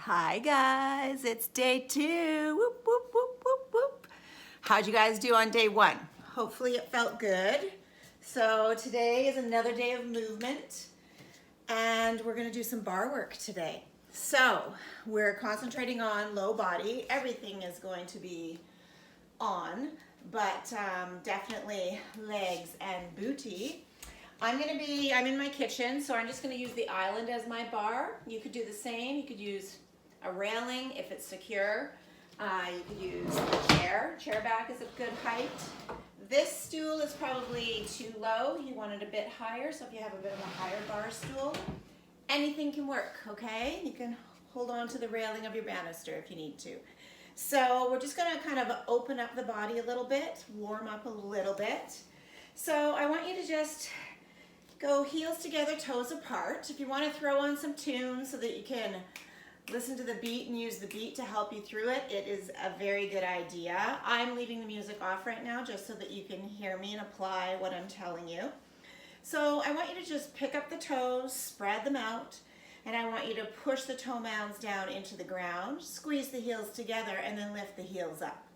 Hi guys, it's day 2. Whoop, whoop, whoop, whoop, whoop. How'd you guys do on day 1? Hopefully it felt good. So today is another day of movement and we're gonna do some bar work today. So we're concentrating on low body. Everything is going to be on, but definitely legs and booty. I'm in my kitchen, so I'm just gonna use the island as my bar. You could do the same. You could use a railing if it's secure. You could use a chair. Chair back is a good height. This stool is probably too low. You want it a bit higher, so if you have a bit of a higher bar stool, anything can work, okay? You can hold on to the railing of your banister if you need to. So we're just gonna kind of open up the body a little bit, warm up a little bit. So I want you to just go heels together, toes apart. If you want to throw on some tunes so that you can listen to the beat and use the beat to help you through it, it is a very good idea. I'm leaving the music off right now just so that you can hear me and apply what I'm telling you. So I want you to just pick up the toes, spread them out, and I want you to push the toe mounds down into the ground, squeeze the heels together, and then lift the heels up.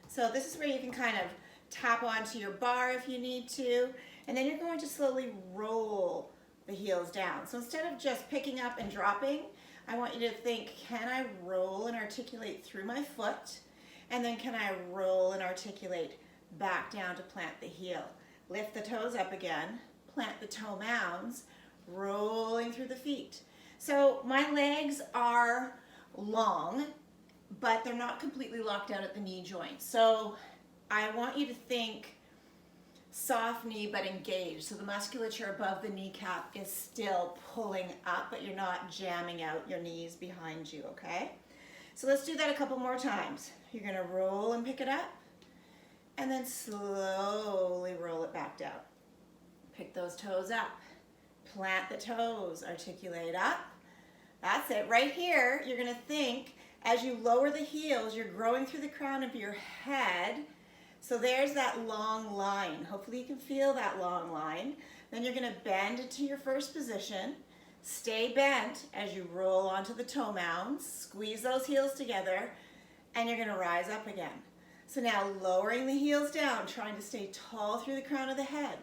So this is where you can kind of tap onto your bar if you need to, and then you're going to slowly roll the heels down. So instead of just picking up and dropping, I want you to think, can I roll and articulate through my foot? And then can I roll and articulate back down to plant the heel? Lift the toes up again, plant the toe mounds, rolling through the feet. So my legs are long, but they're not completely locked out at the knee joint. So I want you to think soft knee but engaged. So the musculature above the kneecap is still pulling up, but you're not jamming out your knees behind you, okay? So let's do that a couple more times. You're gonna roll and pick it up, and then slowly roll it back down. Pick those toes up, plant the toes, articulate up. That's it. Right here, you're gonna think as you lower the heels, you're growing through the crown of your head. So there's that long line. Hopefully you can feel that long line. Then you're gonna bend into your first position. Stay bent as you roll onto the toe mounds. Squeeze those heels together, and you're gonna rise up again. So now lowering the heels down, trying to stay tall through the crown of the head.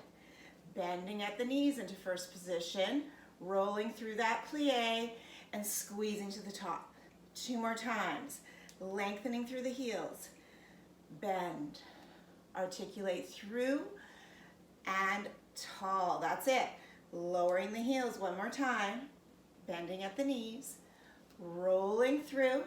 Bending at the knees into first position, rolling through that plie, and squeezing to the top. 2 more times. Lengthening through the heels. Bend. Articulate through and tall. That's it. Lowering the heels 1 more time. Bending at the knees. Rolling through.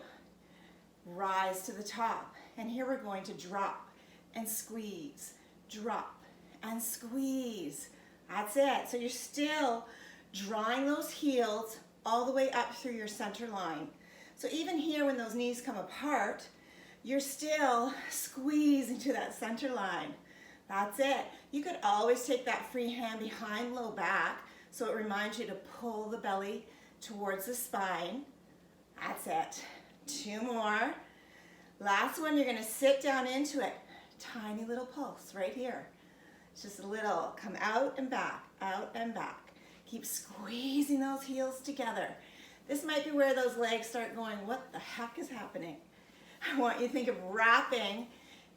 Rise to the top. And here we're going to drop and squeeze. Drop and squeeze. That's it. So you're still drawing those heels all the way up through your center line. So even here when those knees come apart, you're still squeezing to that center line. That's it. You could always take that free hand behind low back so it reminds you to pull the belly towards the spine. That's it. 2 more. Last one, you're gonna sit down into it. Tiny little pulse right here. It's just a little, come out and back, out and back. Keep squeezing those heels together. This might be where those legs start going, what the heck is happening? I want you to think of wrapping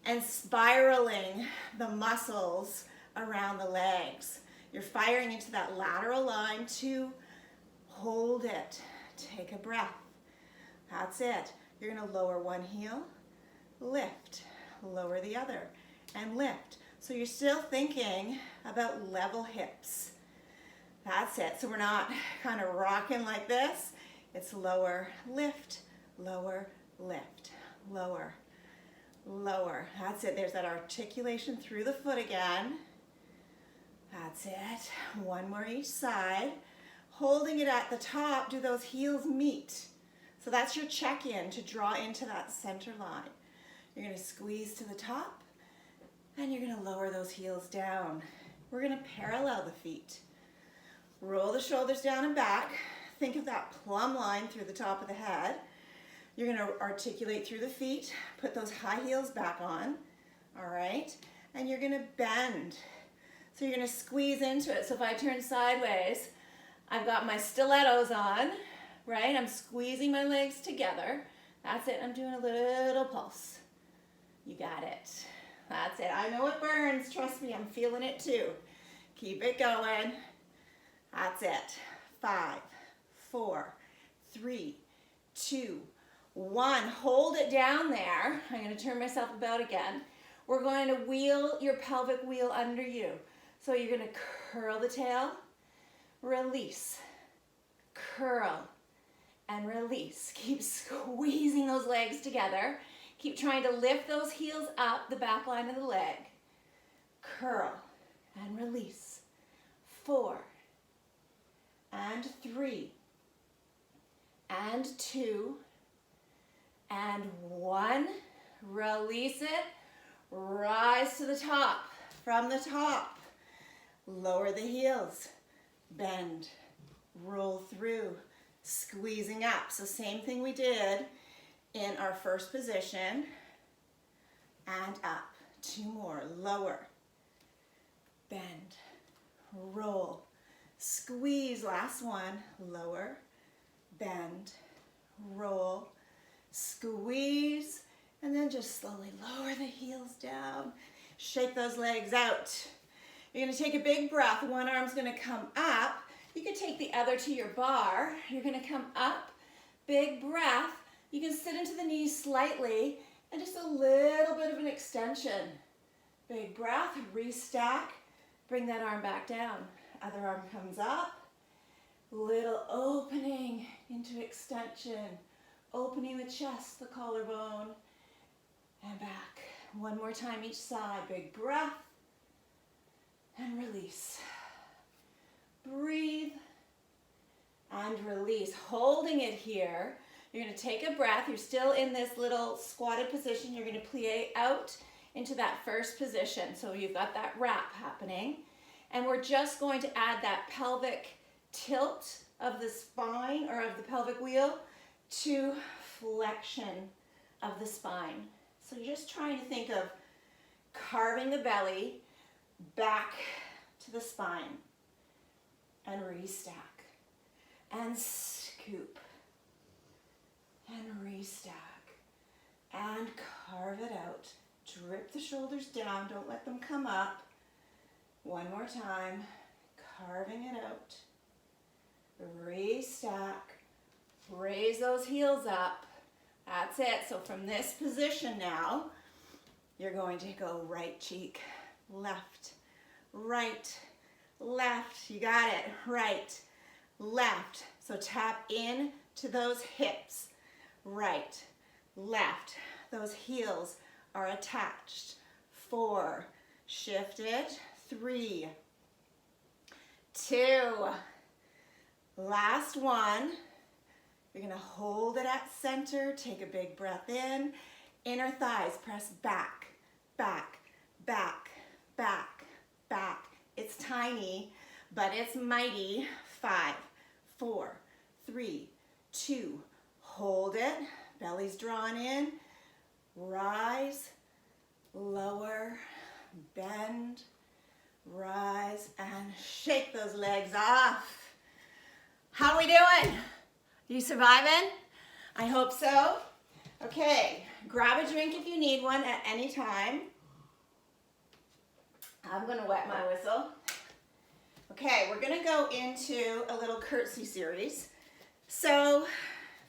and spiraling the muscles around the legs. You're firing into that lateral line to hold it. Take a breath. That's it. You're gonna lower one heel, lift, lower the other, and lift. So you're still thinking about level hips. That's it. So we're not kind of rocking like this. It's lower, lift, lower, lift. Lower, lower. That's it. There's that articulation through the foot again. That's it. 1 more each side. Holding it at the top, do those heels meet? So that's your check-in to draw into that center line. You're going to squeeze to the top, and you're going to lower those heels down. We're going to parallel the feet. Roll the shoulders down and back. Think of that plumb line through the top of the head. You're going to articulate through the feet, put those high heels back on, all right? And you're going to bend. So you're going to squeeze into it. So if I turn sideways, I've got my stilettos on, right? I'm squeezing my legs together. That's it. I'm doing a little pulse. You got it. That's it. I know it burns. Trust me, I'm feeling it too. Keep it going. That's it. 5, 4, 3, 2, 1. Hold it down there. I'm going to turn myself about again. We're going to wheel your pelvic wheel under you. So you're going to curl the tail, release, curl, and release. Keep squeezing those legs together. Keep trying to lift those heels up the back line of the leg. Curl and release. 4 and 3 and 2 and 1. Release it. Rise to the top. From the top, lower the heels. Bend. Roll through. Squeezing up. So same thing we did in our first position. And up. 2 more. Lower. Bend. Roll. Squeeze. Last one. Lower. Bend. Roll. Squeeze. And then just slowly lower the heels down. Shake those legs out. You're going to take a big breath. One arm's going to come up. You can take the other to your bar. You're going to come up. Big breath. You can sit into the knees slightly and just a little bit of an extension. Big breath. Restack. Bring that arm back down. Other arm comes up. Little opening into extension. Opening the chest, the collarbone, and back. One more time each side. Big breath and release. Breathe and release. Holding it here. You're going to take a breath. You're still in this little squatted position. You're going to plie out into that first position. So you've got that wrap happening. And we're just going to add that pelvic tilt of the spine or of the pelvic wheel to flexion of the spine. So you're just trying to think of carving the belly back to the spine and restack and scoop and restack and carve it out. Drip the shoulders down, don't let them come up. One more time, carving it out. Restack, raise those heels up. That's it. So from this position now, you're going to go right cheek, left, right, left. You got it. Right, left. So tap in to those hips. Right, left. Those heels are attached. 4, shift it. 3, 2, last one. You're going to hold it at center. Take a big breath in. Inner thighs, press back, back, back, back, back. It's tiny, but it's mighty. 5, 4, 3, 2, hold it. Belly's drawn in. Rise, lower, bend, rise, and shake those legs off. How are we doing? You surviving? I hope so. Okay, grab a drink if you need one at any time. I'm gonna wet my whistle. Okay, we're gonna go into a little curtsy series. So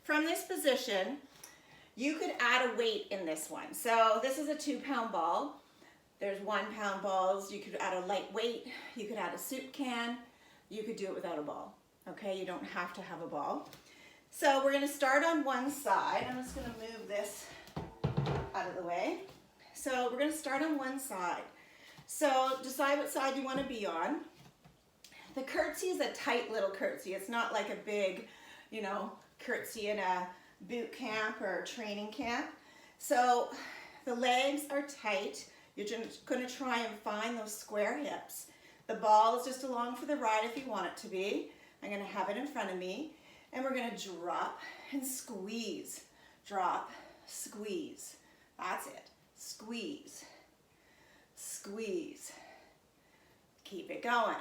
from this position, you could add a weight in this one. So this is a 2-pound ball. There's 1-pound balls. You could add a light weight. You could add a soup can. You could do it without a ball. Okay, you don't have to have a ball. So we're going to start on one side. I'm just going to move this out of the way. So we're going to start on one side. So decide what side you want to be on. The curtsy is a tight little curtsy. It's not like a big, curtsy in a boot camp or training camp. So the legs are tight. You're just going to try and find those square hips. The ball is just along for the ride if you want it to be. I'm going to have it in front of me. And we're going to drop and squeeze. Drop, squeeze. That's it. Squeeze. Squeeze. Keep it going.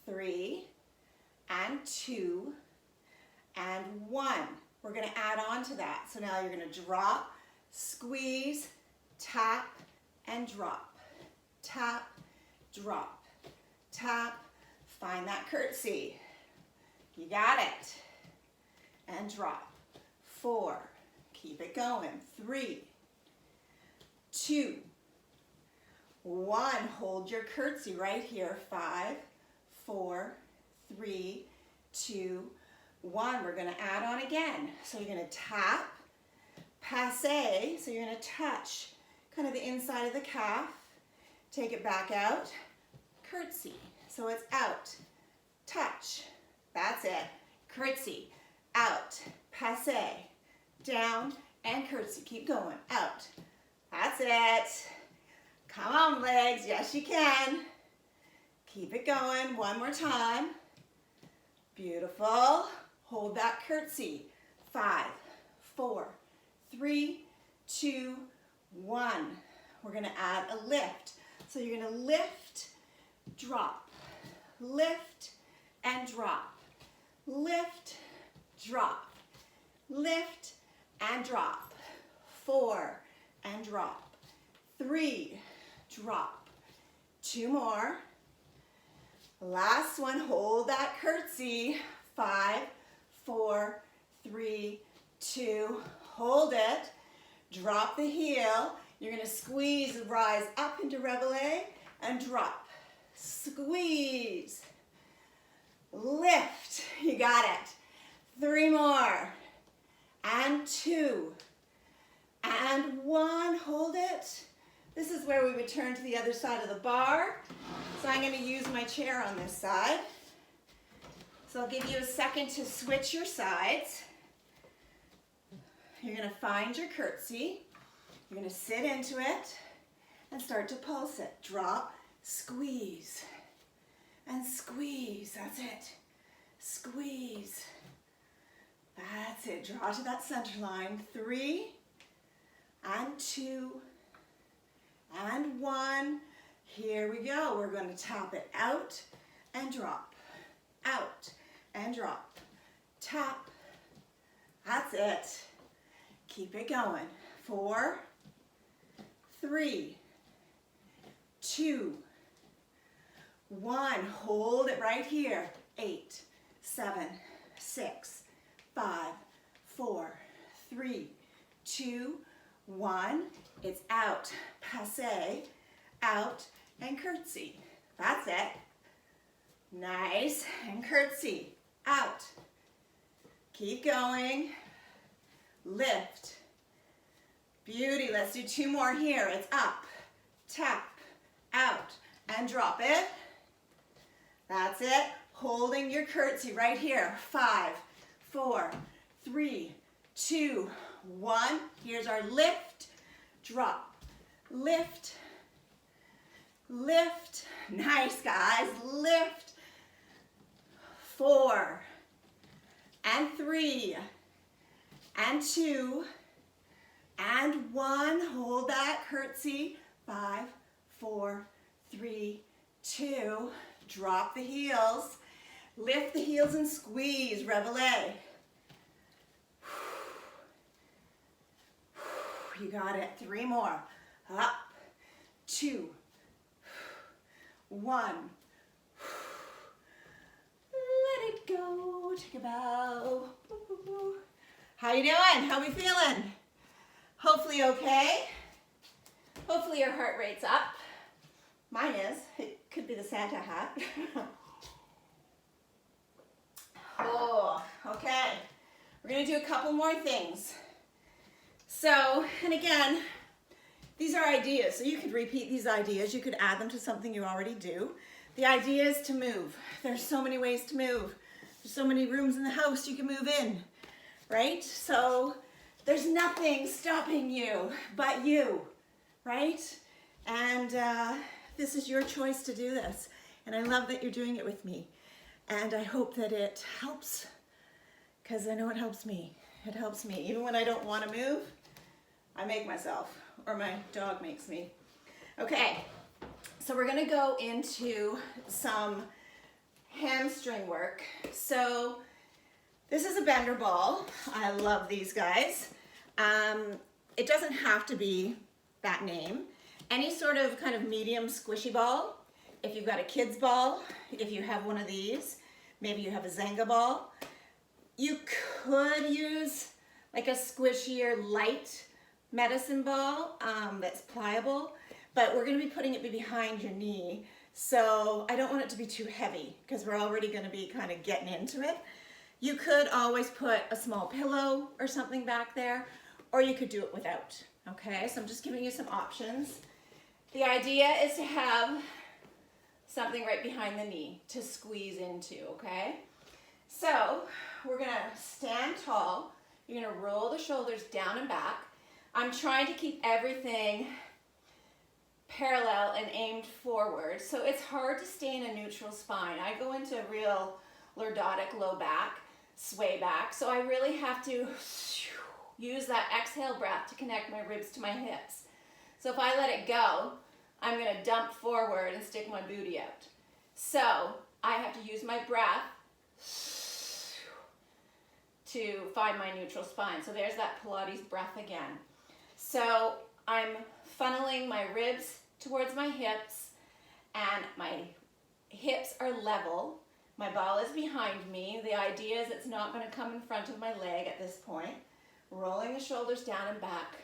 3 and 2 and 1. We're gonna add on to that. So now you're gonna drop, squeeze, tap, and drop. Tap, drop, tap, find that curtsy. You got it. And drop. 4, keep it going. 3, 2, 1, hold your curtsy right here. 5, 4, 3, 2, 1. We're gonna add on again. So you're gonna tap, passe, so you're gonna touch kind of the inside of the calf, take it back out, curtsy. So it's out, touch, that's it, curtsy, out, passe, down, and curtsy. Keep going, out, that's it. Come on, legs, yes you can. Keep it going, one more time. Beautiful. Hold that curtsy. 5, 4, 3, 2, 1. We're gonna add a lift. So you're gonna lift, drop, lift, and drop. Lift, drop, lift, and drop. 4, and drop. 3, drop. 2 more. Last one, hold that curtsy. 5, 4, 3, 2, hold it. Drop the heel. You're gonna squeeze and rise up into reveille and drop. Squeeze. Lift. You got it. 3 more. And 2. And 1. Hold it. This is where we would turn to the other side of the bar. So I'm going to use my chair on this side. So I'll give you a second to switch your sides. You're going to find your curtsy. You're going to sit into it and start to pulse it. Drop, squeeze, and squeeze. That's it. Squeeze. That's it. Draw to that center line. 3, and 2, and 1. Here we go. We're going to tap it out and drop. Out and drop. Tap. That's it. Keep it going. 4, 3, 2, 1. Hold it right here. 8, 7, 6, 5, 4, 3, 2, 1. It's out. Passe. Out and curtsy. That's it. Nice. And curtsy. Out. Keep going. Lift. Beauty. Let's do 2 more here. It's up. Tap. Out. And drop it. That's it. Holding your curtsy right here. 5, 4, 3, 2, 1. Here's our lift. Drop. Lift. Lift. Nice, guys. Lift. 4, and 3, and 2, and 1. Hold that curtsy. 5, 4, 3, 2. Drop the heels. Lift the heels and squeeze. Reveille. You got it. 3 more. Up. 2, 1. Let it go. Take a bow. How you doing? How we feeling? Hopefully okay. Hopefully your heart rate's up. Mine is. It could be the Santa hat. Oh, okay. We're going to do a couple more things. So, and again, these are ideas, so you could repeat these ideas. You could add them to something you already do. The idea is to move. There's so many ways to move. There's so many rooms in the house you can move in, right? So there's nothing stopping you but you, right? And this is your choice to do this. And I love that you're doing it with me. And I hope that it helps, because I know it helps me. It helps me. Even when I don't want to move, I make myself, or my dog makes me. Okay, so we're gonna go into some hamstring work. So This is a bender ball. I love these guys. It doesn't have to be that name. Any sort of kind of medium squishy ball. If you've got a kid's ball, if you have one of these, maybe you have a Zenga ball. You could use like a squishier light medicine ball that's pliable, but we're gonna be putting it behind your knee. So I don't want it to be too heavy because we're already gonna be kind of getting into it. You could always put a small pillow or something back there, or you could do it without, okay? So I'm just giving you some options. The idea is to have something right behind the knee to squeeze into, okay? So we're gonna stand tall. You're gonna roll the shoulders down and back. I'm trying to keep everything parallel and aimed forward, so it's hard to stay in a neutral spine. I go into real lordotic low back, sway back, so I really have to use that exhale breath to connect my ribs to my hips. So if I let it go, I'm gonna dump forward and stick my booty out. So I have to use my breath to find my neutral spine. So there's that Pilates breath again. So I'm funneling my ribs towards my hips, and my hips are level. My ball is behind me. The idea is it's not going to come in front of my leg at this point. Rolling the shoulders down and back,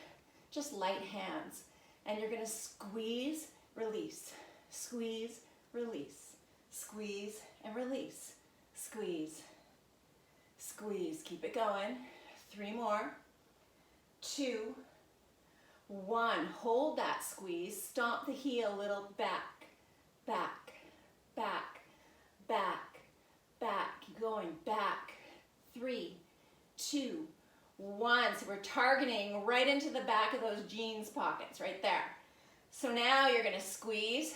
just light hands. And you're going to squeeze, release, squeeze, release, squeeze, and release, squeeze, squeeze. Keep it going. 3 more. 2, 1. Hold that squeeze. Stomp the heel a little back, back, back, back, back. Keep going. Back. 3, 2, 1. So we're targeting right into the back of those jeans pockets right there. So now you're going to squeeze,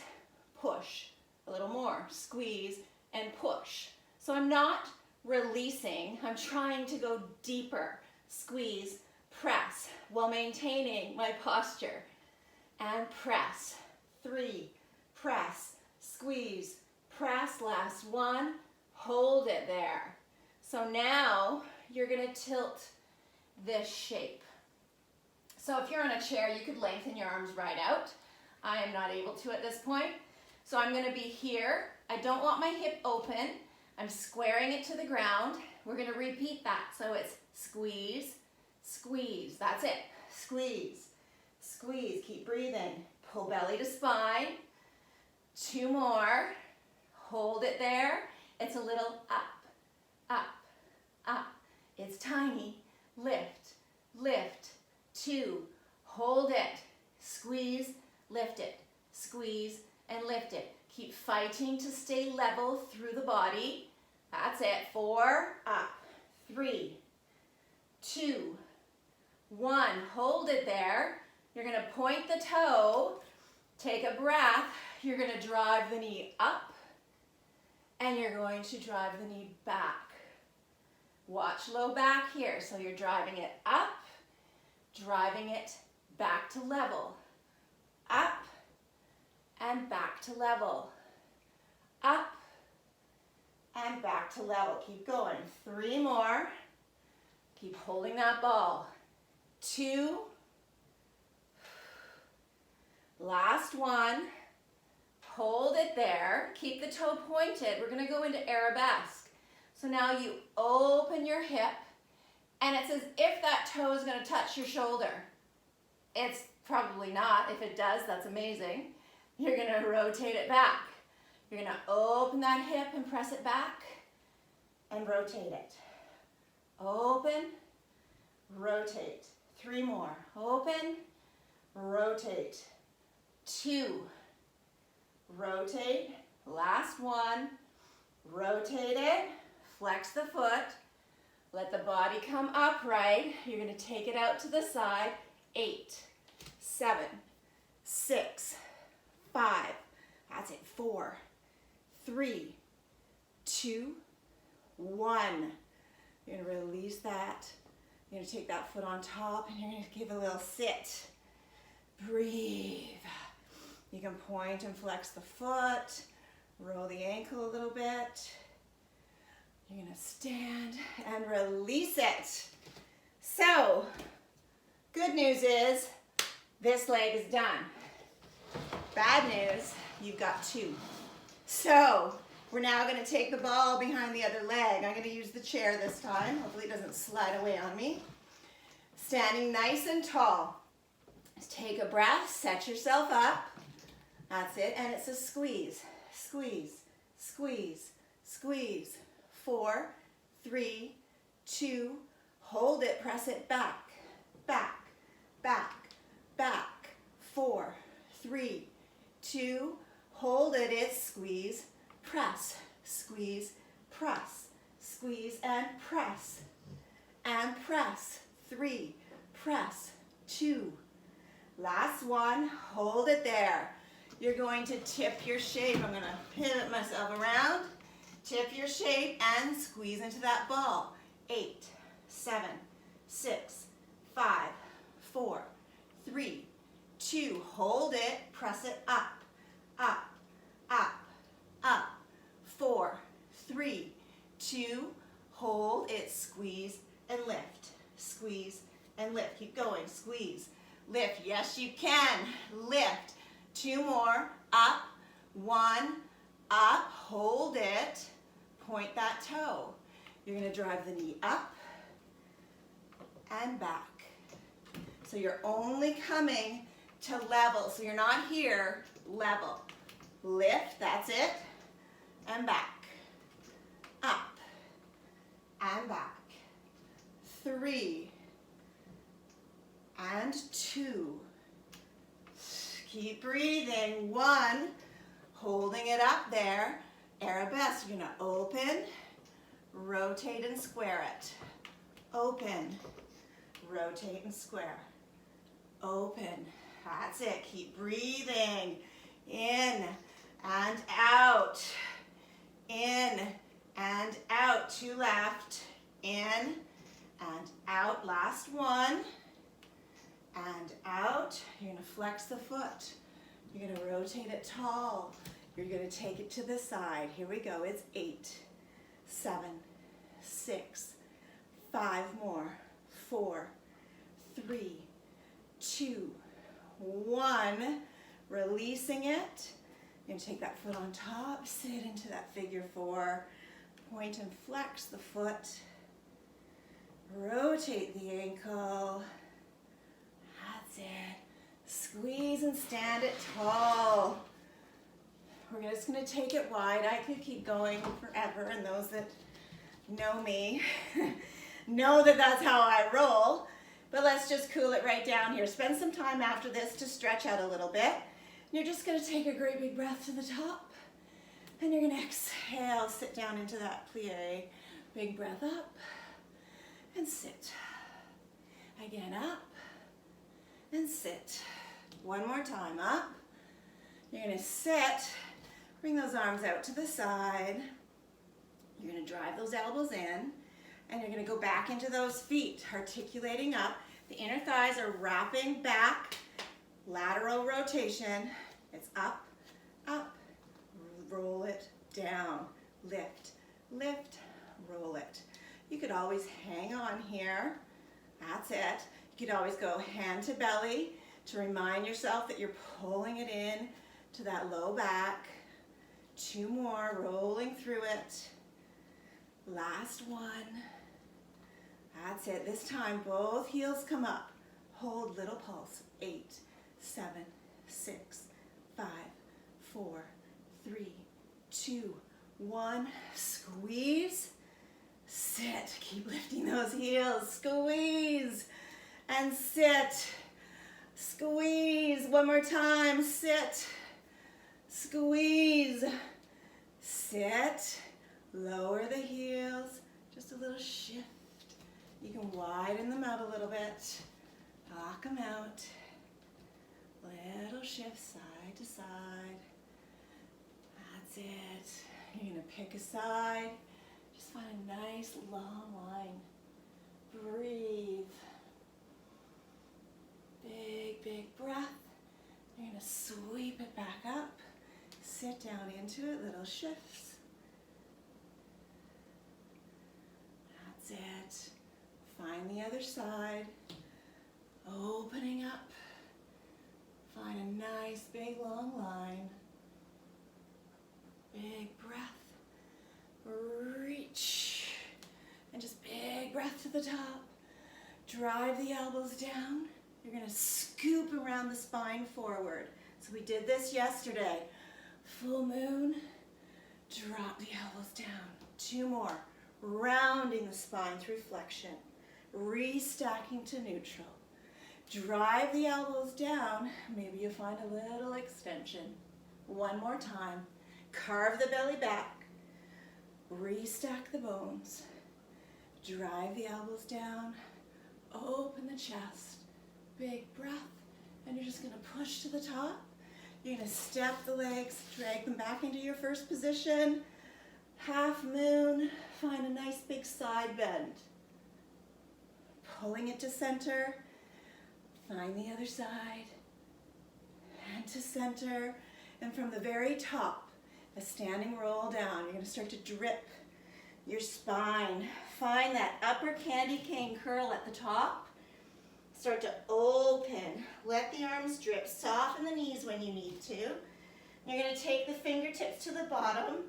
push. A little more. Squeeze and push. So I'm not releasing. I'm trying to go deeper. Squeeze, press, while maintaining my posture. And press. 3, press, squeeze, press. Last one. Hold it there. So now you're going to tilt this shape. So if you're in a chair, you could lengthen your arms right out. I am not able to at this point. So I'm going to be here. I don't want my hip open. I'm squaring it to the ground. We're going to repeat that. So it's squeeze, squeeze. That's it. Squeeze, squeeze. Keep breathing. Pull belly to spine. 2 more. Hold it there. It's a little up, up, up. It's tiny. Lift, lift. 2. Hold it. Squeeze, lift it. Squeeze and lift it. Keep fighting to stay level through the body. That's it. 4, up. 3, 2, 1. Hold it there. You're going to point the toe. Take a breath. You're going to drive the knee up, and you're going to drive the knee back. Watch low back here. So you're driving it up, driving it back to level. Up and back to level. Up and back to level. Keep going. 3 more. Keep holding that ball. 2. Last one. Hold it there. Keep the toe pointed. We're going to go into arabesque. So now you open your hip, and it's as if that toe is going to touch your shoulder. It's probably not. If it does, that's amazing. You're going to rotate it back. You're going to open that hip and press it back and rotate it. Open, rotate. 3 more. Open, rotate. 2, rotate. Last one. Rotate it. Flex the foot. Let the body come upright. You're going to take it out to the side. 8, 7, 6, 5. That's it. 4, 3, 2, 1. You're going to release that. You're going to take that foot on top, and you're going to give a little sit. Breathe. You can point and flex the foot. Roll the ankle a little bit. You're gonna stand and release it. So, good news is this leg is done. Bad news, you've got two. So, we're now gonna take the ball behind the other leg. I'm gonna use the chair this time. Hopefully it doesn't slide away on me. Standing nice and tall. Just take a breath, set yourself up. That's it, and it's a squeeze, squeeze, squeeze, squeeze. 4, 3, 2, hold it, press it back, back, back, back. 4, 3, 2, hold it, it's squeeze, press, squeeze, press, squeeze, and press, and press. 3, press, 2. Last one, hold it there. You're going to tip your shape. I'm going to pivot myself around. Tip your shape and squeeze into that ball. 8, 7, 6, 5, 4, 3, 2. Hold it, press it up, up, up, up. 4, 3, 2. Hold it, squeeze and lift. Squeeze and lift. Keep going. Squeeze, lift. Yes, you can. Lift. 2 more. Up. 1. Up. Hold it. Point that toe. You're going to drive the knee up and back. So you're only coming to level. So you're not here. Level. Lift. That's it. And back. Up and back. 3 and 2. Keep breathing. 1. Holding it up there. Arabesque. You're going to open, rotate, and square it. Open, rotate, and square. Open. That's it. Keep breathing. In and out. In and out. 2 left. In and out. Last one. And out. You're going to flex the foot. You're going to rotate it tall. You're going to take it to the side. Here we go. It's 8, 7, 6, 5 more. 4, 3, 2, 1. Releasing it. You're going to take that foot on top, sit into that figure 4. Point and flex the foot. Rotate the ankle. That's it. Squeeze and stand it tall. We're just going to take it wide. I could keep going forever, and those that know me know that that's how I roll. But let's just cool it right down here. Spend some time after this to stretch out a little bit. You're just going to take a great big breath to the top, and you're going to exhale, sit down into that plie. Big breath up, and sit. Again, up, and sit. One more time, up. You're going to sit. Bring those arms out to the side. You're going to drive those elbows in, and you're going to go back into those feet, articulating up. The inner thighs are wrapping back. Lateral rotation. It's up, up, roll it, down, lift, lift, roll it. You could always hang on here. That's it. You could always go hand to belly to remind yourself that you're pulling it in to that low back. 2 more, rolling through it. Last one. That's it. This time, both heels come up. Hold little pulse. 8, 7, 6, 5, 4, 3, 2, 1. Squeeze. Sit. Keep lifting those heels. Squeeze. And sit. Squeeze. One more time. Sit. Squeeze. Sit. Lower the heels. Just a little shift. You can widen them out a little bit. Lock them out. Little shift side to side. That's it. You're going to pick a side. Just find a nice long line. Breathe. Big, big breath. You're going to sweep it back up. Sit down into it. Little shifts. Find the other side. Opening up. Find a nice big long line. Big breath. Reach. And just big breath to the top. Drive the elbows down. You're going to scoop around the spine forward. So we did this yesterday. Full moon. Drop the elbows down. 2 more. Rounding the spine through flexion. Restacking to neutral. Drive the elbows down. Maybe you find a little extension. 1 more time. Carve the belly back. Restack the bones. Drive the elbows down. Open the chest. Big breath. And you're just going to push to the top. You're going to step the legs, drag them back into your first position. Half moon. Find a nice big side bend. Pulling it to center. Find the other side. And to center. And from the very top, a standing roll down. You're going to start to drip your spine. Find that upper candy cane curl at the top. Start to open. Let the arms drip. Soften the knees when you need to. You're going to take the fingertips to the bottom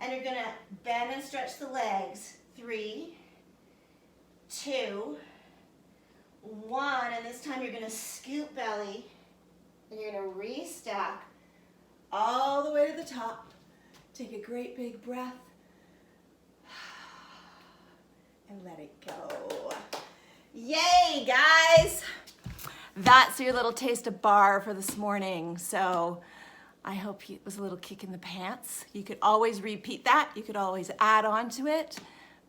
and you're going to bend and stretch the legs. 3, 2, 1. And this time you're going to scoop belly and you're going to restack all the way to the top. Take a great big breath and let it go. Yay, guys! That's your little taste of barre for this morning. So I hope it was a little kick in the pants. You could always repeat that. You could always add on to it.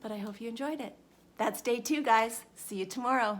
But I hope you enjoyed it. That's day 2, guys. See you tomorrow.